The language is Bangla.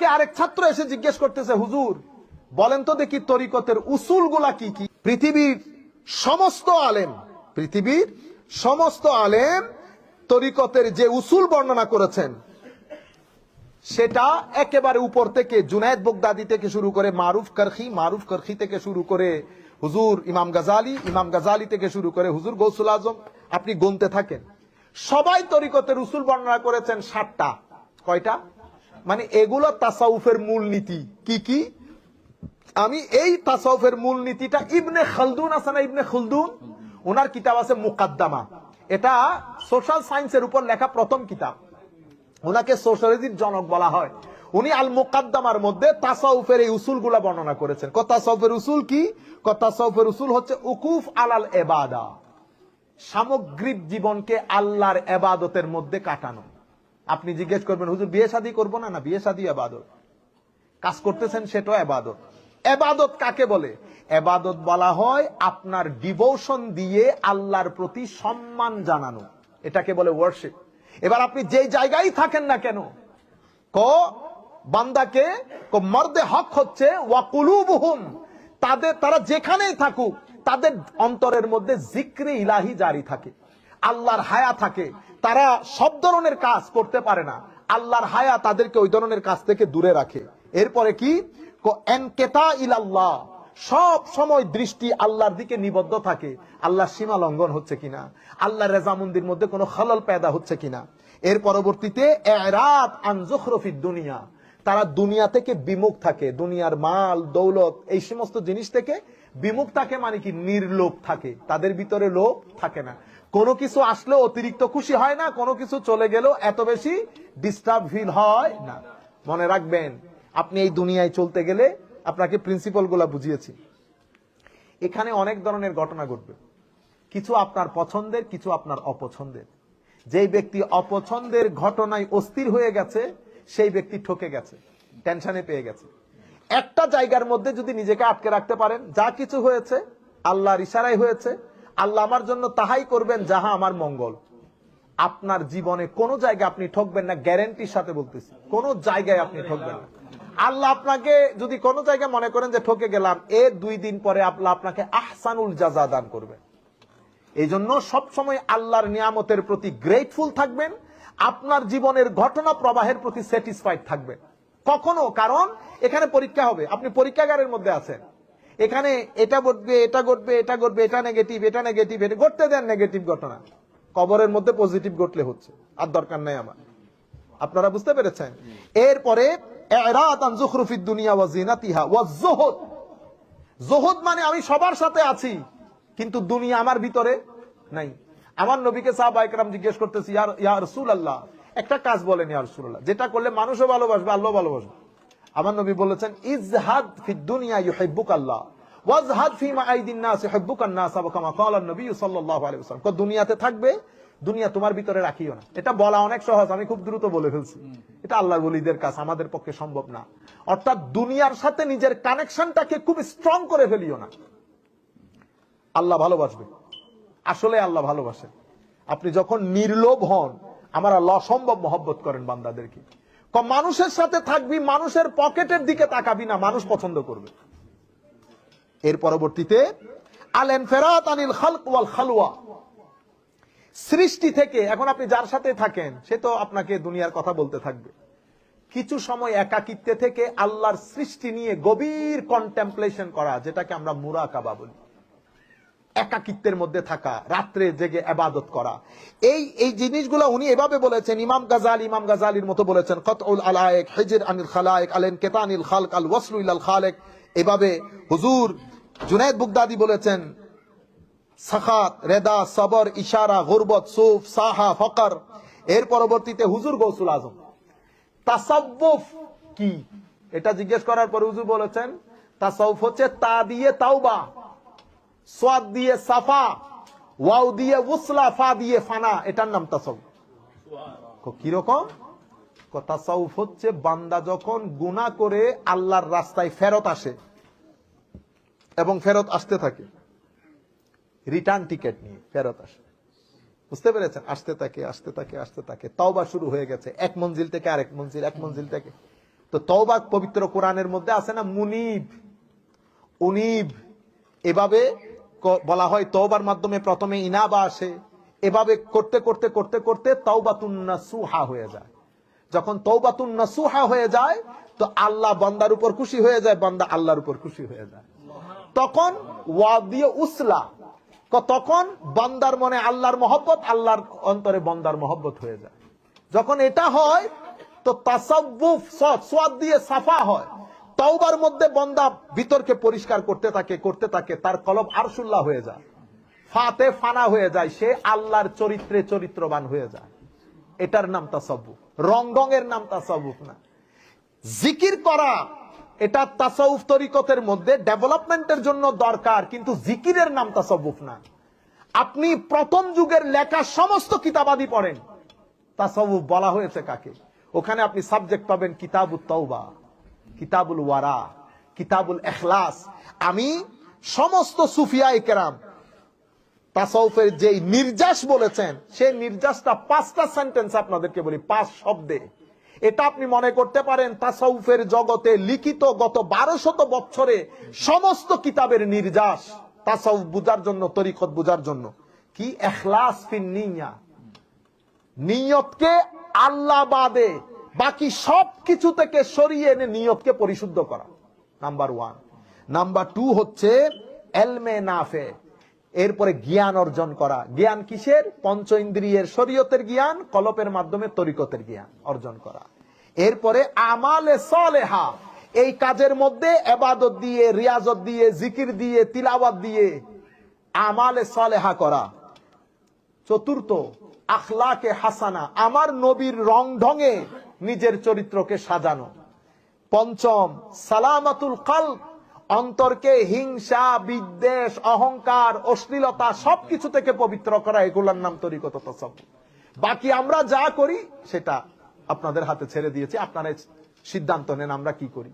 আমাকে আরেক ছাত্র এসে জিজ্ঞেস করতেছে, হুজুর বলেন তো দেখি তরিকতের উসুলগুলা কি কি? পৃথিবীর সমস্ত আলেম তরিকতের যে উসুল বর্ণনা করেছেন সেটা একেবারে উপর থেকে জুনায়েদ বগদাদি থেকে শুরু করে মারুফ করখি থেকে শুরু করে হুজুর ইমাম গাজালি থেকে শুরু করে হুজুর গৌসুল আজম, আপনি গুনতে থাকেন, সবাই তরিকতের উসুল বর্ণনা করেছেন 7টা। কয়টা? মানে এগুলো তাসাউফের মূলনীতি। কি কি? আমি এই তাসাউফের মূলনীতিটা ইবনে খালদুন আছে না, ইবনে খালদুন, ওনার কিতাব আছে মুকাদ্দামা, এটা সোশ্যাল সায়েন্সের উপর লেখা প্রথম কিতাব। ওনাকে সোশ্যালজির জনক বলা হয়। উনি আল মুকাদ্দামার মধ্যে তাসাউফের এই উসুলগুলা বর্ণনা করেছেন। তাসাউফের উসুল কি? তাসাউফের উসুল হচ্ছে উকুফ আলাল ইবাদা, সামগ্রিক জীবনকে আল্লাহর ইবাদতের মধ্যে কাটানো। আপনি জিজ্ঞেস করবেন, হুজুর বিয়ে শাদী করবো না? না, বিয়ে শাদী ইবাদত, কাজ করতেছেন সেটাও ইবাদত। ইবাদত কাকে বলে? ইবাদত বলা হয় আপনার ডিভোশন দিয়ে আল্লাহর প্রতি সম্মান জানানো, এটাকে বলে ওয়ার্শিপ। এবার আপনি যেই জায়গায় থাকেন না কেন, বান্দাকে মর্দে হক হচ্ছে ওয়াকুলুবুহুম, তারা যেখানেই থাকুক তাদের অন্তরের মধ্যে জিক্রে ইলাহি জারি থাকে, আল্লাহর হায়া থাকে। তারা সব ধরনের কাজ করতে পারে না, আল্লাহর হায়া তাদেরকে ওই ধরনের কাজ থেকে দূরে রাখে। এরপরে কি? এনকেতা ইলাল্লাহ, সব সময় দৃষ্টি আল্লাহর দিকে নিবদ্ধ থাকে, আল্লাহর সীমা লঙ্ঘন হচ্ছে কিনা, আল্লাহর রেজামন্দির মধ্যে কোনো খলল পেদা হচ্ছে কিনা। এর পরবর্তীতে এরাদ আন যুখরুফিদ দুনিয়া, তারা দুনিয়া থেকে বিমুখ থাকে, দুনিয়ার মাল দৌলত এই সমস্ত জিনিস থেকে বিমুখ থাকে, মানে কি নির্লোভ থাকে, তাদের ভিতরে লোভ থাকে না। কোনো কিছু আসলে অতিরিক্ত খুশি হয় না, কোনো কিছু চলে গেলেও এত বেশি ডিস্টার্ব ফিল হয় না। মনে রাখবেন, আপনি এই দুনিয়ায় চলতে গেলে আপনাকে প্রিন্সিপাল গুলা বুঝিয়েছি। এখানে অনেক ধরনের ঘটনা ঘটবে, কিছু আপনার পছন্দের, কিছু আপনার অপছন্দের। যেই ব্যক্তি অপছন্দের ঘটনায় অস্থির হয়ে গেছে সেই ব্যক্তি ঠকে গেছে, টেনশনে পেয়ে গেছে। একটা জায়গার মধ্যে যদি নিজেকে আটকে রাখতে পারেন, যা কিছু হয়েছে আল্লাহর ইশারায় হয়েছে, আল্লাহ আমার জন্য তাহাই করবেন যাহা আমার মঙ্গল। আপনার জীবনে কোনো জায়গায় আপনি ঠকবেন না, গ্যারান্টির সাথে বলতেছি, কোন জায়গায় আপনি ঠকবেন না। আল্লাহ আপনাকে যদি কোন জায়গায় মনে করেন যে ঠকে গেলাম, এর 2 দিন পরে আল্লাহ আপনাকে আহসানুল জাযা দান করবেন। এই জন্য সবসময় আল্লাহর নিয়ামতের প্রতি গ্রেটফুল থাকবেন, আপনার জীবনের ঘটনা প্রবাহের প্রতি স্যাটিসফাইড থাকবেন। কখনো, কারণ এখানে পরীক্ষা হবে, আপনি পরীক্ষাগারের মধ্যে আছেন, এখানে এটা ঘটবে, এটা ঘটবে, এটা ঘটবে, এটা নেগেটিভ, এটা নেগেটিভ, এটা ঘটতে দেন নেগেটিভ ঘটনা। কবরের মধ্যে পজিটিভ ঘটলে হচ্ছে, আর দরকার নাই আমার। আপনারা বুঝতে পেরেছেন? এরপরে ইরাদ আন যুখরুফিদ দুনিয়া ওয়া জিনাতিহা ওয়া যুহুদ। যুহুদ মানে আমি সবার সাথে আছি কিন্তু দুনিয়া আমার ভিতরে নাই। আমার নবীকে সাহাবায়ে কেরাম জিজ্ঞেস করতেছি, ইয়া রাসূলুল্লাহ, একটা কাজ বলেন ইয়া রাসূলুল্লাহ, যেটা করলে মানুষও ভালোবাসবে, আল্লাহ ভালোবাসবে। আমার নবী বলেছেন, ইজহাদ ফিদ দুনিয়া ইউহিব্বুকাল্লাহ ওয়াজহাদ ফিমা আইদিন নাস ইউহিব্বুকান নাস, কামা ক্বালা নবী সাল্লাল্লাহু আলাইহি ওয়াসাল্লাম। দুনিয়াতে থাকবে, দুনিয়া তোমার ভিতরে রাখিও না। এটা বলা অনেক সহজ, আমি খুব দ্রুত বলে ফেলছি। এটা আল্লাহর ওলিদের কাজ, আমাদের পক্ষে সম্ভব না। অর্থাৎ দুনিয়ার সাথে নিজের কানেকশনটাকে খুব স্ট্রং করে ফেলিও না। আল্লাহ ভালোবাসবে, আসলে আল্লাহ ভালোবাসে। আপনি যখন নির্লোভ হন, আমার আল্লাহ অসম্ভব মহব্বত করেন বান্দাদেরকে। মানুষের সাথে থাকবি, মানুষের পকেটের দিকে তাকাবি না, মানুষ পছন্দ করবে। এর পরবর্তীতে আল ইনফিরাত আনিল খালক ওয়াল খালওয়া, সৃষ্টি থেকে। এখন আপনি যার সাথে থাকেন সে তো আপনাকে দুনিয়ার কথা বলতে থাকবে, কিছু সময় একাকিত্বে থেকে আল্লাহর সৃষ্টি নিয়ে গভীর কন্টেম্পলেশন করা, যেটাকে আমরা মুরাকাবা বলি। একাকিত্বের মধ্যে থাকা, রাত্রে জেগে ইবাদত করা, এই জিনিসগুলো উনি এভাবে বলেছেন। ইমাম গাজালির মতো বলেছেন, কতউল আলায়েক হিজর আনিল খালায়েক আল ইনকিতা আনিল খালক আল ওয়াসলু ইলাল খালিক। এভাবে হুজুর জুনায়েদ বুগদাদি বলেছেন, সাখাত, রেদা, সবর, ইশারা, গুরবত, সুফ, সাহা, ফকর। এর পরবর্তীতে হুজুর গৌসুল আজম তাসাউফ কি, এটা জিজ্ঞেস করার পর হুজুর বলেছেন, তাসাউফ হচ্ছে তা দিয়ে তাওবা, সাদ দিয়ে সাফা, ওয়াও দিয়ে উসলা, ফা দিয়ে ফানা, এটার নাম তাসাউফ। কিরকম? তাসাউফ হচ্ছে বান্দা যখন গুনাহ করে আল্লাহর রাস্তায় ফেরত আসে এবং ফেরত আসতে থাকে, রিটার্ন টিকেট নিয়ে ফেরত আসে। বুঝতে পেরেছেন? আসতে থাকে, আসতে থাকে, আসতে থাকে, তাওবা শুরু হয়ে গেছে, এক মঞ্জিল থেকে আরেক মঞ্জিল, এক মঞ্জিল থেকে তো তওবা পবিত্র কোরআনের মধ্যে আছে না, মুনিব, উনিব, এভাবে বলা হয়। তওবার মাধ্যমে প্রথমে ইনাবা আসে, এভাবে করতে করতে করতে করতে তাওবাতুন নাসুহা হয়ে যায়। যখন তাওবাতুন নাসুহা হয়ে যায় তো আল্লাহ বান্দার উপর খুশি হয়ে যায়, বান্দা আল্লাহর উপর খুশি হয়ে যায়। তখন ওয়াদিয়ে উসলা, তখন বান্দার মনে আল্লাহর মহব্বত, আল্লাহর অন্তরে বান্দার মহব্বত হয়ে যায়। যখন এটা হয় তো তাসাব্বুফ, সাদ দিয়ে সাফা হয়। তওবার মধ্যে বান্দা ভিতরকে পরিষ্কার করতে থাকে করতে থাকে, তার কলব আরশুল্লাহ হয়ে যায়, ফাতে ফানা হয়ে যায়, সে আল্লাহর চরিত্রে চরিত্রবান হয়ে যায়। এটার নাম তাসাব্বুফ, রংঢঙের নাম তাসাব্বুফ না। জিকির করা এটা তাসাউফ তরিকতের মধ্যে ডেভেলপমেন্টের জন্য দরকার, কিন্তু জিকিরের নাম তাসাউফ না। আপনি প্রথম যুগের লেখা সমস্ত কিতাবাদি পড়েন, তাসাউফ বলা হয়েছে কাকে? ওখানে আপনি সাবজেক্ট পাবেন কিতাবুত তাওবা, কিতাবুল ওয়ারা, কিতাবুল ইখলাস। আমি সমস্ত সুফিয়ায়ে কেরাম তাসাউফের যে নির্যাস বলেছেন, সেই নির্যাসটা 5টা সেন্টেন্স আপনাদেরকে বলি, 5 শব্দে। এটা আপনি মনে করতে পারেন তাসাউফের জগতে লিখিত গত 1200 বছরে সমস্ত কিতাবের নির্যাস, তাসাউফ বুঝার জন্য, তরিকত বুঝার জন্য। কি? ইখলাস ফিন নিয়া, নিয়তকে আল্লাহ বাদে বাকি সব কিছু থেকে সরিয়ে এনে নিয়তকে পরিশুদ্ধ করা, নাম্বার 1। নাম্বার 2 হচ্ছে ইলমে নাফে, এরপরে জ্ঞান অর্জন করা। জ্ঞান কিসের? পঞ্চ ইন্দ্রিয়ের, শরীয়তের জ্ঞান, কলবের মাধ্যমে তরিকতের জ্ঞান অর্জন করা। এরপরে আমালে সালেহা, এই কাজের মধ্যে ইবাদত দিয়ে, রিয়াজত দিয়ে, জিকির দিয়ে, তিলাওয়াত দিয়ে আমালে সালেহা করা। চতুর্থ আখলাকে হাসানা, আমার নবীর রং ঢঙে নিজের চরিত্রকে সাজানো। পঞ্চম সালামাতুল কলব, অন্তরকে হিংসা, বিদ্বেষ, অহংকার, অশ্লীলতা সবকিছু থেকে পবিত্র করা। এগুলোর নাম তরিকত তাসাউফ। বাকি আমরা যা করি সেটা আপনাদের হাতে ছেড়ে দিয়েছি, আপনারা সিদ্ধান্ত নেন আমরা কি করি।